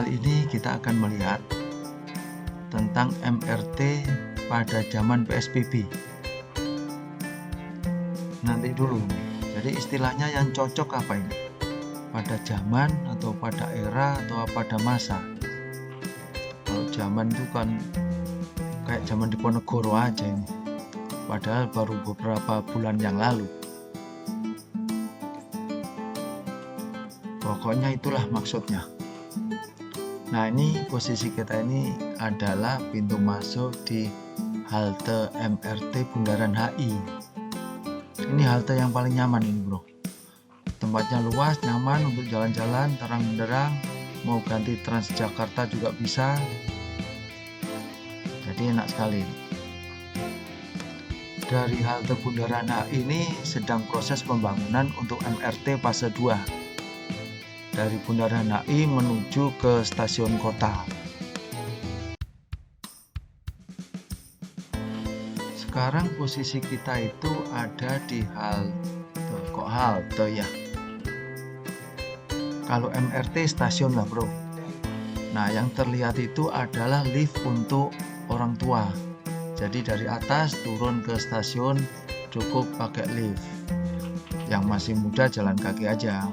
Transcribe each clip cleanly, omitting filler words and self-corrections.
Kali ini kita akan melihat tentang MRT pada zaman PSBB. Nanti dulu nih, jadi istilahnya yang cocok apa ini? Pada zaman atau pada era atau pada masa? Kalau zaman itu kan kayak zaman Diponegoro aja ini, padahal baru beberapa bulan yang lalu. Pokoknya itulah maksudnya. Nah, ini posisi kita ini adalah pintu masuk di halte MRT Bundaran HI. Ini halte yang paling nyaman ini, bro. Tempatnya luas, nyaman untuk jalan-jalan, terang benderang. Mau ganti Transjakarta juga bisa. Jadi enak sekali. Dari halte Bundaran HI ini sedang proses pembangunan untuk MRT fase 2. Dari Bundaran HI menuju ke stasiun kota. Sekarang posisi kita itu ada di halte. Kok halte ya? Kalau MRT stasiun lah, bro. Nah, yang terlihat itu adalah lift untuk orang tua. Jadi dari atas turun ke stasiun cukup pakai lift. Yang masih muda jalan kaki aja.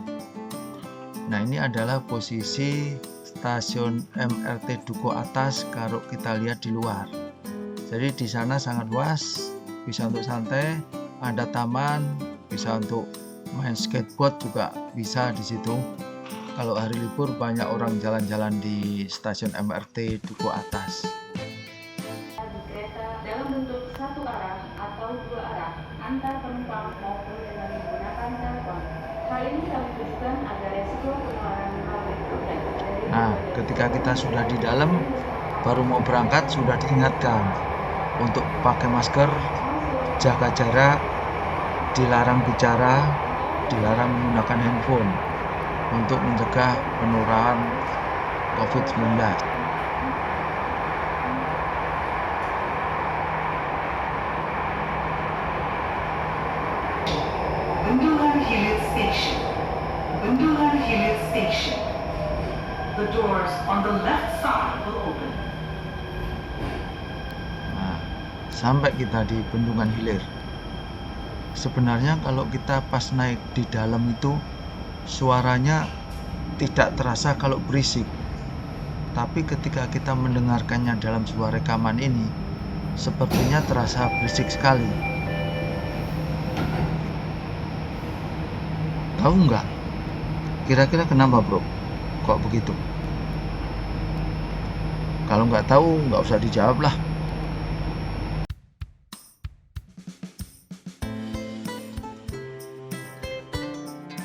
Nah, ini adalah posisi stasiun MRT Duku Atas kalau kita lihat di luar. Jadi di sana sangat luas, bisa untuk santai, ada taman, bisa untuk main skateboard juga bisa di situ. Kalau hari libur banyak orang jalan-jalan di stasiun MRT Duku Atas. Kereta dalam bentuk satu arah atau dua arah antar penumpang maupun dengan menggunakan telepon. Hal ini kami tujukan agar resiko penularan COVID-19 dari Nah, ketika kita sudah di dalam, baru mau berangkat sudah diingatkan untuk pakai masker, jaga jarak, dilarang bicara, dilarang menggunakan handphone untuk mencegah penularan COVID-19. Bendungan Hilir Station. Bendungan Hilir Station. The doors on the left side will open. Nah, sampai kita di Bendungan Hilir. Sebenarnya kalau kita pas naik di dalam itu suaranya tidak terasa kalau berisik. Tapi ketika kita mendengarkannya dalam sebuah rekaman ini, sepertinya terasa berisik sekali. Tahu nggak? Kira-kira kenapa, bro? Kok begitu? Kalau nggak tahu, nggak usah dijawab lah.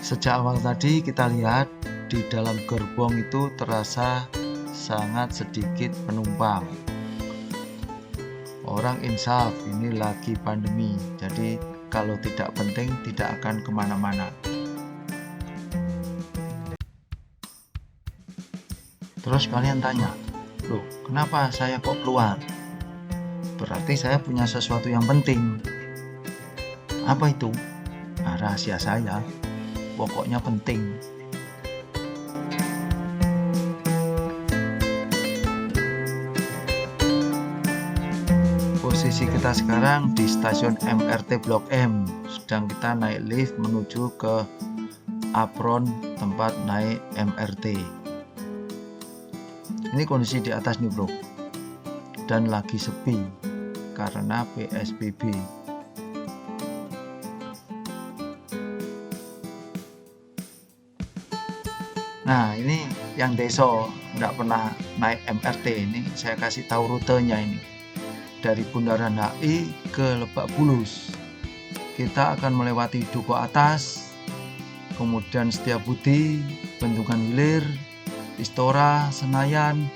Sejak awal tadi kita lihat di dalam gerbong itu terasa sangat sedikit penumpang. Orang insaf, ini lagi pandemi, jadi kalau tidak penting tidak akan kemana-mana. Terus kalian tanya, loh kenapa saya kok keluar? Berarti saya punya sesuatu yang penting. Apa itu? Nah, rahasia saya. Pokoknya penting. Posisi kita sekarang di stasiun MRT Blok M. Sedang kita naik lift menuju ke apron tempat naik MRT. Ini kondisi di atas nih, bro. Dan lagi sepi karena PSBB. Nah, ini yang deso nggak pernah naik MRT ini, saya kasih tahu rutenya ini. Dari Bundaran HI ke Lebak Bulus. Kita akan melewati Duku Atas, kemudian Setiabudi, Bendungan Hilir, Istora, Senayan,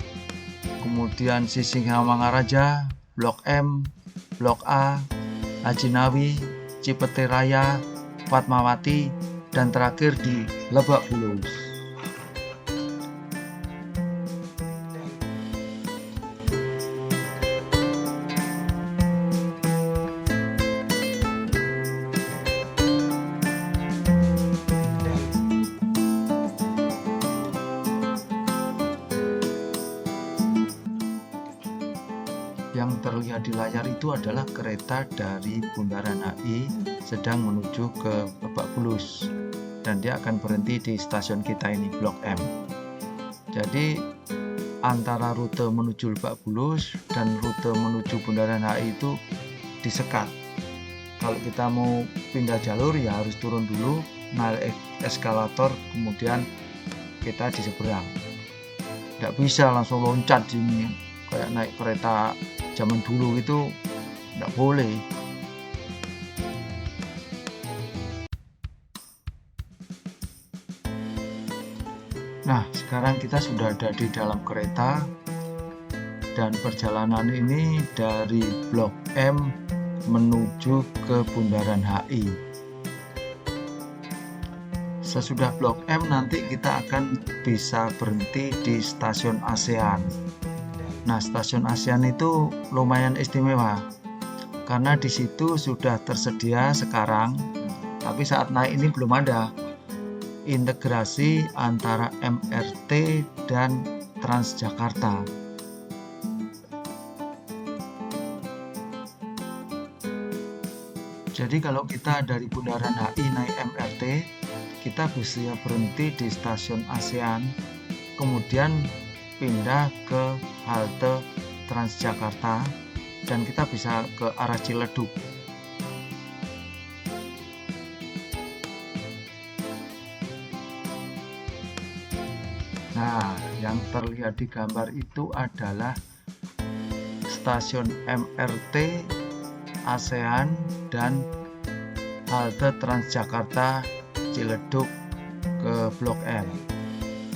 kemudian Sisingamangaraja, Blok M, Blok A, Hajinawi, Cipete Raya, Fatmawati, dan terakhir di Lebak Bulus. Yang terlihat di layar itu adalah kereta dari Bundaran HI sedang menuju ke Lebak Bulus, dan dia akan berhenti di stasiun kita ini, Blok M. Jadi antara rute menuju Lebak Bulus dan rute menuju Bundaran HI itu disekat. Kalau kita mau pindah jalur ya harus turun dulu, naik eskalator, kemudian kita di seberang. Nggak bisa langsung loncat sini kayak naik kereta zaman dulu itu, nggak boleh. Nah, sekarang kita sudah ada di dalam kereta dan perjalanan ini dari Blok M menuju ke Bundaran HI. Sesudah Blok M nanti kita akan bisa berhenti di stasiun ASEAN. Nah, stasiun ASEAN itu lumayan istimewa karena di situ sudah tersedia sekarang, tapi saat naik ini belum ada integrasi antara MRT dan Transjakarta. Jadi kalau kita dari Bundaran HI naik MRT, kita bisa berhenti di stasiun ASEAN, kemudian pindah ke halte Transjakarta, dan kita bisa ke arah Ciledug. Nah, yang terlihat di gambar itu adalah stasiun MRT ASEAN dan halte Transjakarta Ciledug ke Blok M.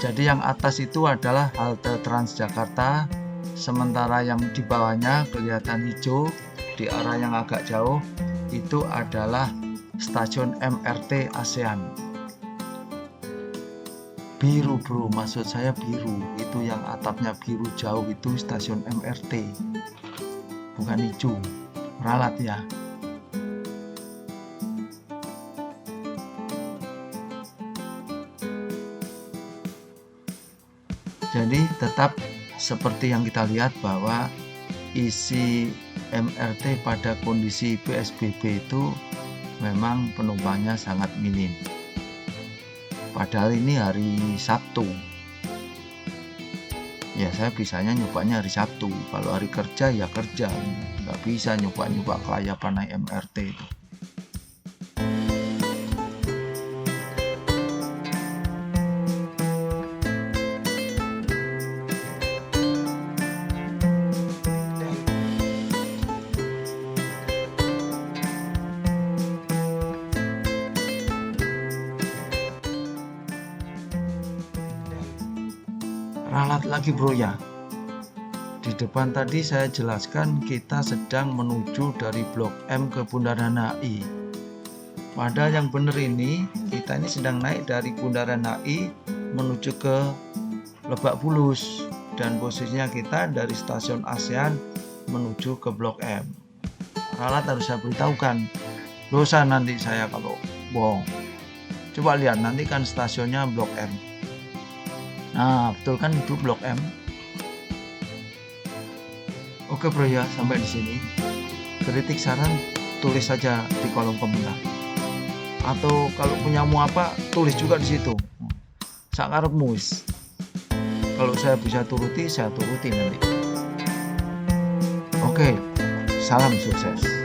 Jadi yang atas itu adalah halte Transjakarta, sementara yang di bawahnya kelihatan hijau di arah yang agak jauh itu adalah stasiun MRT ASEAN. Biru bro, maksud saya biru, itu yang atapnya biru jauh itu stasiun MRT, bukan hijau. Ralat ya. Jadi tetap seperti yang kita lihat bahwa isi MRT pada kondisi PSBB itu memang penumpangnya sangat minim. Padahal ini hari Sabtu. Ya saya bisanya nyobanya hari Sabtu. Kalau hari kerja ya kerja. Nggak bisa nyoba-nyoba kelayapan naik MRT itu. Ralat lagi bro ya. Di depan tadi saya jelaskan kita sedang menuju dari Blok M ke Bundaran HI. Padahal yang benar ini kita ini sedang naik dari Bundaran HI menuju ke Lebak Bulus, dan posisinya kita dari stasiun ASEAN menuju ke Blok M. Ralat harus saya beritahukan, dosa nanti saya kalau bohong. Coba lihat nanti kan stasiunnya Blok M. Nah, betul kan itu Blok M. Oke bro ya, sampai di sini. Kritik saran tulis saja di kolom komentar. Atau kalau punyamu apa, tulis juga di situ. Sakarepmu wis. Kalau saya bisa turuti, saya turuti nanti. Oke, salam sukses.